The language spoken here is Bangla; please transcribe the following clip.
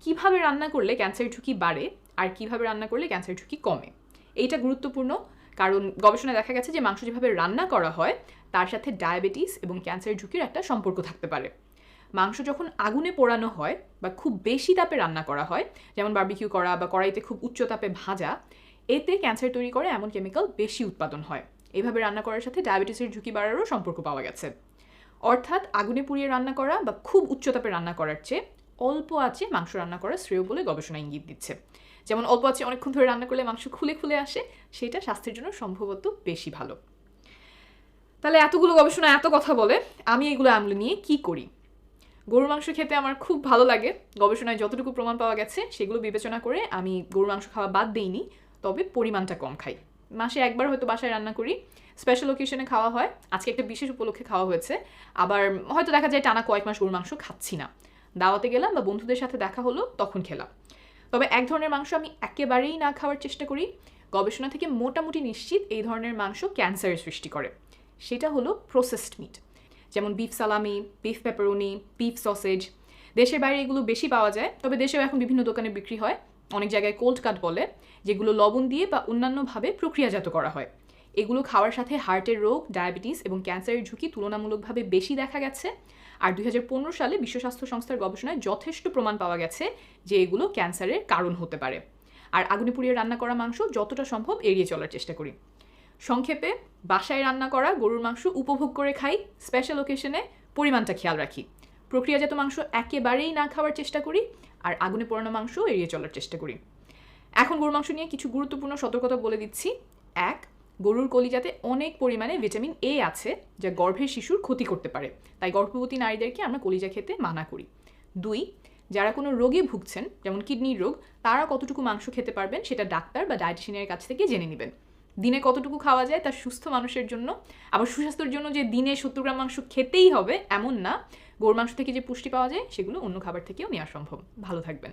কিভাবে রান্না করলে ক্যান্সারের ঝুঁকি বাড়ে আর কিভাবে রান্না করলে ক্যান্সারের ঝুঁকি কমে। এইটা গুরুত্বপূর্ণ, কারণ গবেষণায় দেখা গেছে যে মাংস যেভাবে রান্না করা হয় তার সাথে ডায়াবেটিস এবং ক্যান্সারের ঝুঁকির একটা সম্পর্ক থাকতে পারে। মাংস যখন আগুনে পোড়ানো হয় বা খুব বেশি তাপে রান্না করা হয়, যেমন বারবিকিউ করা বা কড়াইতে খুব উচ্চ তাপে ভাজা, এতে ক্যান্সার তৈরি করে এমন কেমিক্যাল বেশি উৎপাদন হয়। এভাবে রান্না করার সাথে ডায়াবেটিসের ঝুঁকি বাড়ারও সম্পর্ক পাওয়া গেছে। অর্থাৎ আগুনে পুড়িয়ে রান্না করা বা খুব উচ্চ তাপে রান্না করার চেয়ে অল্প আঁচে মাংস রান্না করা শ্রেয় বলে গবেষণা ইঙ্গিত দিচ্ছে। যেমন অল্প আঁচে অনেকক্ষণ ধরে রান্না করলে মাংস খুলে খুলে আসে, সেটা স্বাস্থ্যের জন্য সম্ভবত বেশি ভালো। তাহলে এতগুলো গবেষণা এত কথা বলে আমি এগুলো আমলে নিয়ে কি করি? গরুর মাংস খেতে আমার খুব ভালো লাগে। গবেষণায় যতটুকু প্রমাণ পাওয়া গেছে সেগুলো বিবেচনা করে আমি গরুর মাংস খাওয়া বাদ দেইনি, তবে পরিমাণটা কম খাই। মাসে একবার হয়তো বাসায় রান্না করি, স্পেশাল ওকেশনে খাওয়া হয়, আজকে একটা বিশেষ উপলক্ষে খাওয়া হয়েছে। আবার হয়তো দেখা যায় টানা কয়েক মাস গরুর মাংস খাচ্ছি না, দাওয়াতে গেলাম বা বন্ধুদের সাথে দেখা হলো তখন খেলাম। তবে এক ধরনের মাংস আমি একেবারেই না খাওয়ার চেষ্টা করি, গবেষণা থেকে মোটামুটি নিশ্চিত এই ধরনের মাংস ক্যান্সারের সৃষ্টি করে। সেটা হলো প্রসেসড মিট, যেমন বিফ সালামি, বিফ পেপারোনি, বিফ সসেজ। দেশের বাইরে এগুলো বেশি পাওয়া যায়, তবে দেশেও এখন বিভিন্ন দোকানে বিক্রি হয়। অনেক জায়গায় কোল্ড কাট বলে, যেগুলো লবণ দিয়ে বা অন্যান্যভাবে প্রক্রিয়াজাত করা হয়। এগুলো খাওয়ার সাথে হার্টের রোগ, ডায়াবেটিস এবং ক্যান্সারের ঝুঁকি তুলনামূলকভাবে বেশি দেখা গেছে। আর 2015 সালে বিশ্ব স্বাস্থ্য সংস্থার গবেষণায় যথেষ্ট প্রমাণ পাওয়া গেছে যে এগুলো ক্যান্সারের কারণ হতে পারে। আর আগুনে পুড়িয়ে রান্না করা মাংস যতটা সম্ভব এড়িয়ে চলার চেষ্টা করি। সংক্ষেপে, বাসায় রান্না করা গরুর মাংস উপভোগ করে খাই, স্পেশাল ওকেশনে পরিমাণটা খেয়াল রাখি, প্রক্রিয়াজাত মাংস একেবারেই না খাওয়ার চেষ্টা করি, আর আগুনে পোড়ানো মাংস এড়িয়ে চলার চেষ্টা করি। এখন গরুর মাংস নিয়ে কিছু গুরুত্বপূর্ণ সতর্কতা বলে দিচ্ছি। 1, গরুর কলিজাতে অনেক পরিমাণে ভিটামিন এ আছে, যা গর্ভের শিশুর ক্ষতি করতে পারে, তাই গর্ভবতী নারীদেরকে আমরা কলিজা খেতে মানা করি। 2, যারা কোনো রোগে ভুগছেন, যেমন কিডনির রোগ, তারা কতটুকু মাংস খেতে পারবেন সেটা ডাক্তার বা ডায়েটিশিয়ানের কাছ থেকে জেনে নেবেন। দিনে কতটুকু খাওয়া যায় তা সুস্থ মানুষের জন্য। আবার সুস্বাস্থ্যের জন্য যে দিনে 70 গ্রাম মাংস খেতেই হবে এমন না, গরুর মাংস থেকে যে পুষ্টি পাওয়া যায় সেগুলো অন্য খাবার থেকেও নেওয়া সম্ভব। ভালো থাকবেন।